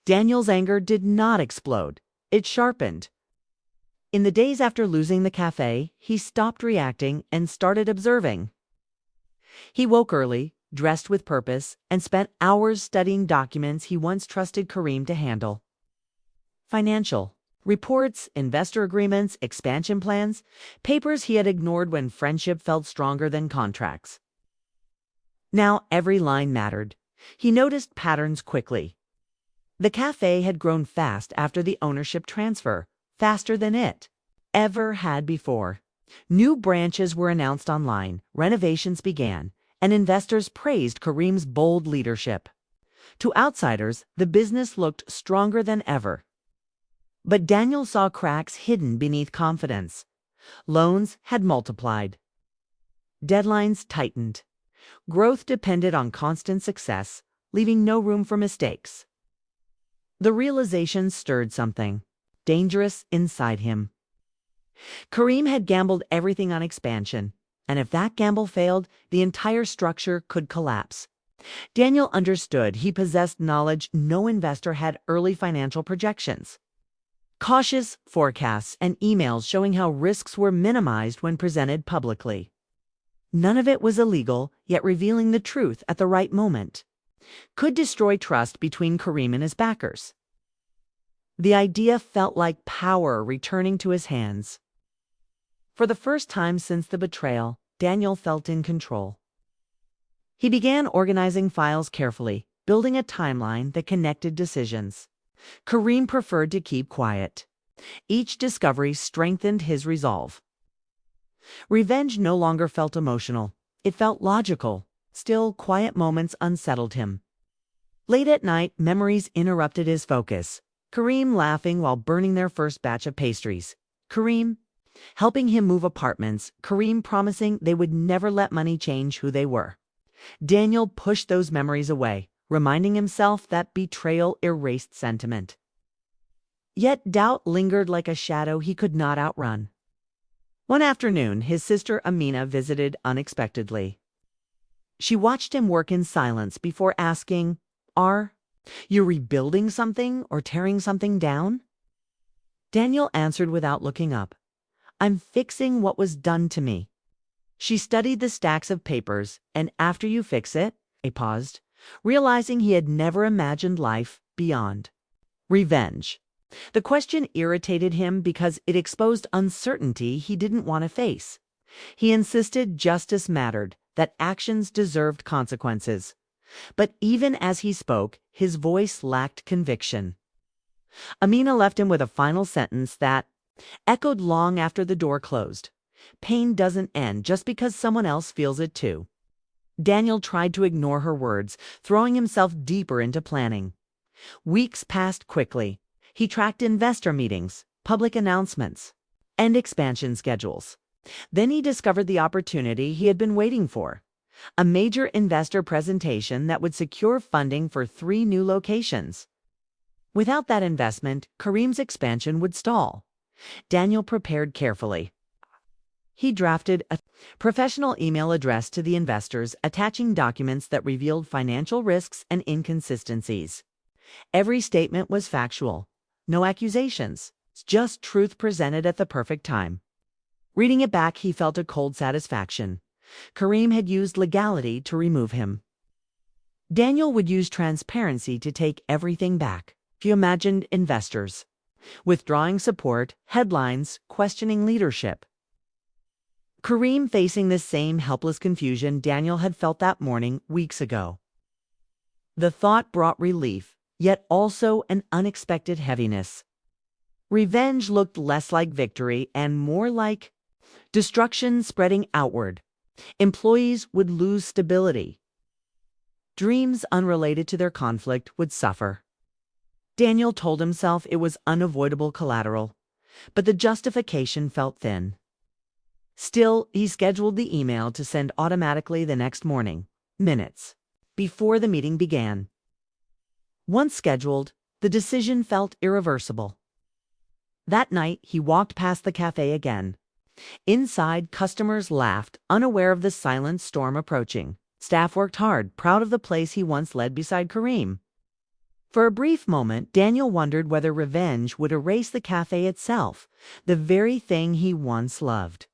Daniel's anger did not explode. It sharpened. In the days after losing the cafe, he stopped reacting and started observing. He woke early, dressed with purpose, and spent hours studying documents he once trusted Kareem to handle. Financial reports, investor agreements, expansion plans, papers he had ignored when friendship felt stronger than contracts. Now every line mattered. He noticed patterns quickly. The cafe had grown fast after the ownership transfer, faster than it ever had before. New branches were announced online, renovations began, and investors praised Kareem's bold leadership. To outsiders, the business looked stronger than ever. But Daniel saw cracks hidden beneath confidence. Loans had multiplied. Deadlines tightened. Growth depended on constant success, leaving no room for mistakes. The realization stirred something dangerous inside him. Kareem had gambled everything on expansion, and if that gamble failed, the entire structure could collapse. Daniel understood he possessed knowledge no investor had: early financial projections, cautious forecasts, and emails showing how risks were minimized when presented publicly. None of it was illegal, yet revealing the truth at the right moment could destroy trust between Kareem and his backers. The idea felt like power returning to his hands. For the first time since the betrayal, Daniel felt in control. He began organizing files carefully, building a timeline that connected decisions. Kareem preferred to keep quiet. Each discovery strengthened his resolve. Revenge no longer felt emotional. It felt logical. Still, quiet moments unsettled him. Late at night, memories interrupted his focus. Kareem laughing while burning their first batch of pastries. Kareem helping him move apartments. Kareem promising they would never let money change who they were. Daniel pushed those memories away, reminding himself that betrayal erased sentiment. Yet doubt lingered like a shadow he could not outrun. One afternoon, his sister Amina visited unexpectedly. She watched him work in silence before asking, "Are you rebuilding something or tearing something down?" Daniel answered without looking up, "I'm fixing what was done to me." She studied the stacks of papers, and after you fix it, he paused, realizing he had never imagined life beyond revenge. The question irritated him because it exposed uncertainty he didn't want to face. He insisted justice mattered, that actions deserved consequences. But even as he spoke, his voice lacked conviction. Amina left him with a final sentence that echoed long after the door closed. Pain doesn't end just because someone else feels it too. Daniel tried to ignore her words, throwing himself deeper into planning. Weeks passed quickly. He tracked investor meetings, public announcements, and expansion schedules. Then he discovered the opportunity he had been waiting for. A major investor presentation that would secure funding for 3 new locations. Without that investment, Kareem's expansion would stall. Daniel prepared carefully. He drafted a professional email address to the investors, attaching documents that revealed financial risks and inconsistencies. Every statement was factual. No accusations, just truth presented at the perfect time. Reading it back, he felt a cold satisfaction. Kareem had used legality to remove him. Daniel would use transparency to take everything back. He imagined investors withdrawing support, headlines, questioning leadership. Kareem facing the same helpless confusion Daniel had felt that morning weeks ago. The thought brought relief, yet also an unexpected heaviness. Revenge looked less like victory and more like destruction spreading outward. Employees would lose stability. Dreams unrelated to their conflict would suffer. Daniel told himself it was unavoidable collateral, but the justification felt thin. Still, he scheduled the email to send automatically the next morning, minutes before the meeting began. Once scheduled, the decision felt irreversible. That night, he walked past the cafe again. Inside, customers laughed, unaware of the silent storm approaching. Staff worked hard, proud of the place he once led beside Kareem. For a brief moment, Daniel wondered whether revenge would erase the cafe itself, the very thing he once loved.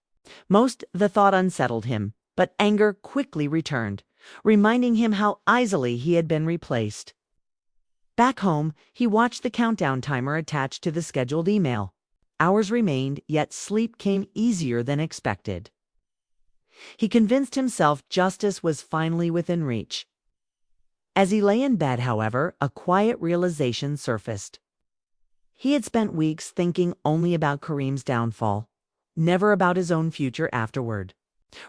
Most the thought unsettled him, but anger quickly returned, reminding him how easily he had been replaced. Back home, he watched the countdown timer attached to the scheduled email. Hours remained, yet sleep came easier than expected. He convinced himself justice was finally within reach. As he lay in bed, however, a quiet realization surfaced. He had spent weeks thinking only about Kareem's downfall, never about his own future afterward.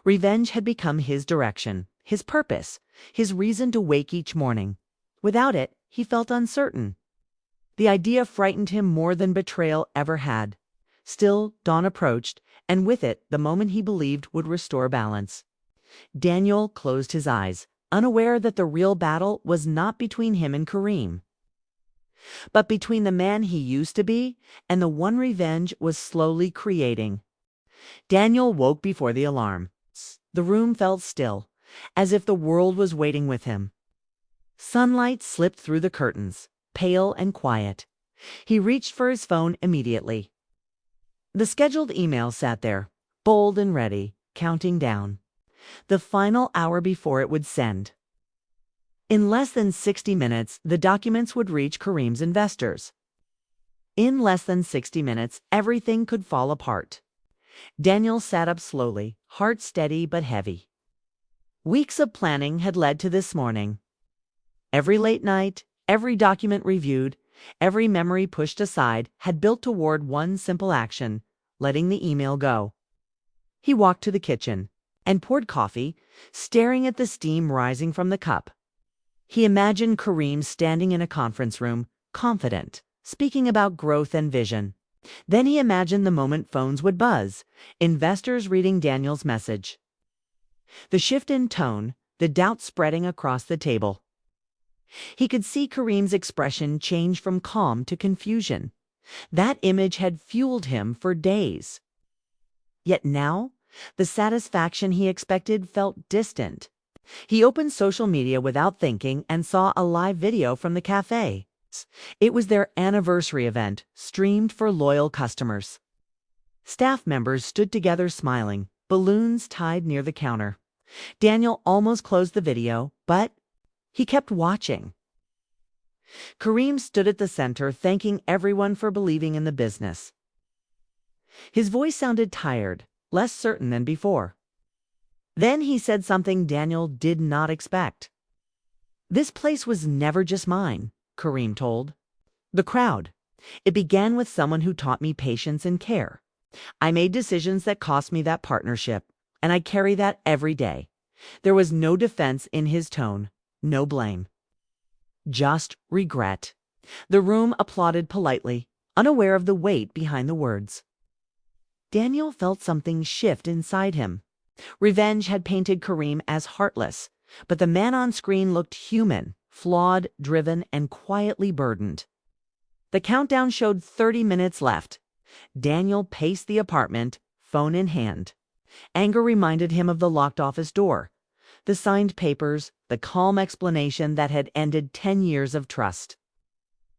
Revenge had become his direction, his purpose, his reason to wake each morning. Without it, he felt uncertain. The idea frightened him more than betrayal ever had. Still, dawn approached, and with it, the moment he believed would restore balance. Daniel closed his eyes, unaware that the real battle was not between him and Kareem, but between the man he used to be and the one revenge was slowly creating. Daniel woke before the alarm. The room felt still, as if the world was waiting with him. Sunlight slipped through the curtains, pale and quiet. He reached for his phone immediately. The scheduled email sat there, bold and ready, counting down. The final hour before it would send. In less than 60 minutes, the documents would reach Kareem's investors. In less than 60 minutes, everything could fall apart. Daniel sat up slowly, heart steady but heavy. Weeks of planning had led to this morning. Every late night, every document reviewed, every memory pushed aside had built toward one simple action, letting the email go. He walked to the kitchen and poured coffee, staring at the steam rising from the cup. He imagined Kareem standing in a conference room, confident, speaking about growth and vision. Then he imagined the moment phones would buzz, investors reading Daniel's message. The shift in tone, the doubt spreading across the table. He could see Kareem's expression change from calm to confusion. That image had fueled him for days. Yet now, the satisfaction he expected felt distant. He opened social media without thinking and saw a live video from the cafe. It was their anniversary event, streamed for loyal customers. Staff members stood together smiling, balloons tied near the counter. Daniel almost closed the video, but he kept watching. Kareem stood at the center, thanking everyone for believing in the business. His voice sounded tired, less certain than before. Then he said something Daniel did not expect. "This place was never just mine," Kareem told. "The crowd. It began with someone who taught me patience and care. I made decisions that cost me that partnership, and I carry that every day." There was no defense in his tone, no blame. Just regret. The room applauded politely, unaware of the weight behind the words. Daniel felt something shift inside him. Revenge had painted Kareem as heartless, but the man on screen looked human, flawed, driven, and quietly burdened. The countdown showed 30 minutes left. Daniel paced the apartment, phone in hand. Anger reminded him of the locked office door, the signed papers, the calm explanation that had ended 10 years of trust.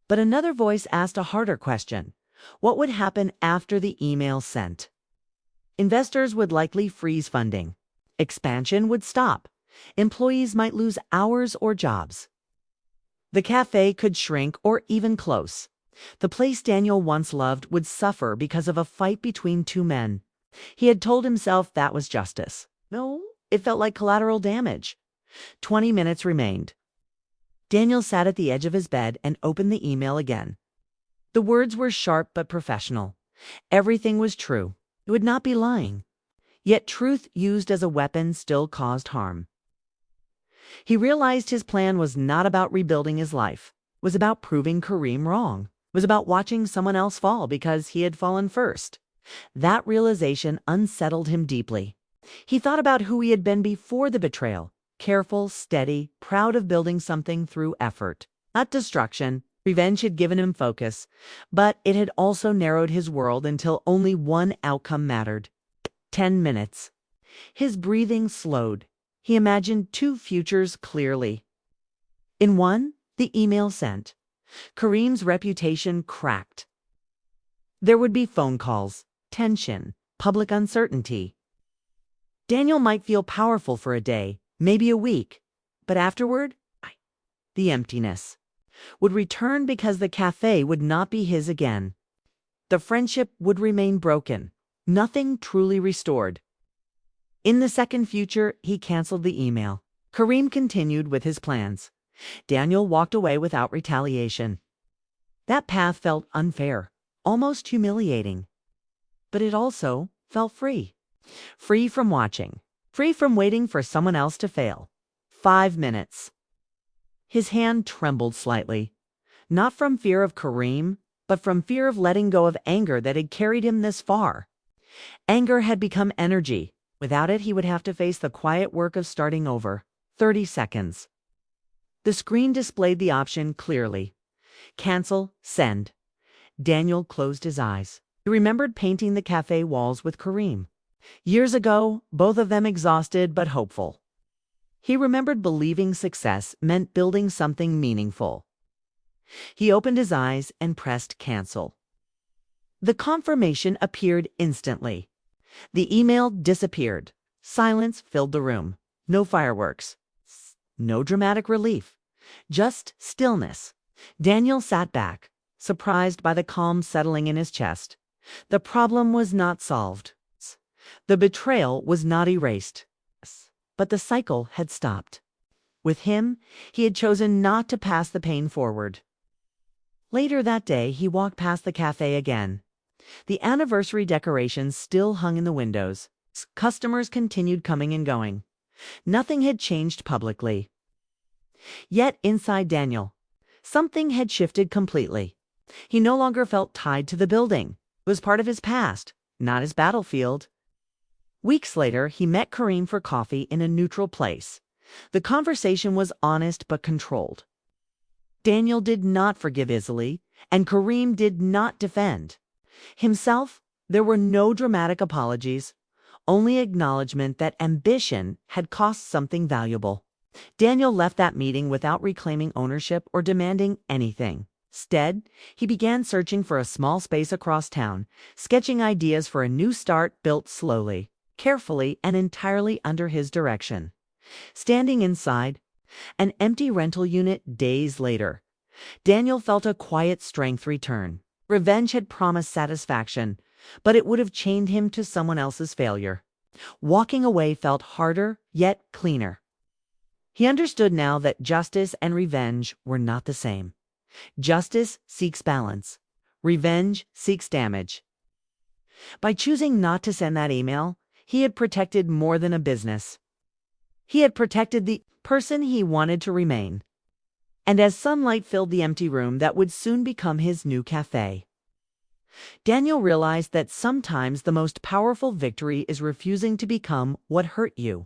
But another voice asked a harder question. What would happen after the email sent? Investors would likely freeze funding. Expansion would stop. Employees might lose hours or jobs. The cafe could shrink or even close. The place Daniel once loved would suffer because of a fight between two men. He had told himself that was justice. No, it felt like collateral damage. 20 minutes remained. Daniel sat at the edge of his bed and opened the email again. The words were sharp but professional. Everything was true. It would not be lying. Yet truth used as a weapon still caused harm. He realized his plan was not about rebuilding his life. It was about proving Kareem wrong. It was about watching someone else fall because he had fallen first. That realization unsettled him deeply. He thought about who he had been before the betrayal. Careful, steady, proud of building something through effort, not destruction. Revenge had given him focus, but it had also narrowed his world until only one outcome mattered. 10 minutes. His breathing slowed. He imagined two futures clearly. In one, the email sent. Kareem's reputation cracked. There would be phone calls, tension, public uncertainty. Daniel might feel powerful for a day, maybe a week, but afterward, the emptiness would return because the cafe would not be his again. The friendship would remain broken, nothing truly restored. In the second future, he canceled the email. Kareem continued with his plans. Daniel walked away without retaliation. That path felt unfair, almost humiliating. But it also felt free. Free from watching. Free from waiting for someone else to fail. 5 minutes. His hand trembled slightly. Not from fear of Kareem, but from fear of letting go of anger that had carried him this far. Anger had become energy. Without it, he would have to face the quiet work of starting over. 30 seconds. The screen displayed the option clearly. Cancel, send. Daniel closed his eyes. He remembered painting the cafe walls with Kareem. Years ago, both of them exhausted but hopeful. He remembered believing success meant building something meaningful. He opened his eyes and pressed cancel. The confirmation appeared instantly. The email disappeared. Silence filled the room. No fireworks. No dramatic relief. Just stillness. Daniel sat back, surprised by the calm settling in his chest. The problem was not solved. The betrayal was not erased. But the cycle had stopped. With him, he had chosen not to pass the pain forward. Later that day, he walked past the cafe again. The anniversary decorations still hung in the windows. Customers continued coming and going. Nothing had changed publicly. Yet inside Daniel, something had shifted completely. He no longer felt tied to the building. It was part of his past, not his battlefield. Weeks later, he met Kareem for coffee in a neutral place. The conversation was honest but controlled. Daniel did not forgive easily, and Kareem did not defend. Himself, there were no dramatic apologies, only acknowledgement that ambition had cost something valuable. Daniel left that meeting without reclaiming ownership or demanding anything. Instead, he began searching for a small space across town, sketching ideas for a new start built slowly, carefully, and entirely under his direction. Standing inside, an empty rental unit days later, Daniel felt a quiet strength return. Revenge had promised satisfaction, but it would have chained him to someone else's failure. Walking away felt harder, yet cleaner. He understood now that justice and revenge were not the same. Justice seeks balance. Revenge seeks damage. By choosing not to send that email, he had protected more than a business. He had protected the person he wanted to remain. And as sunlight filled the empty room that would soon become his new cafe, Daniel realized that sometimes the most powerful victory is refusing to become what hurt you.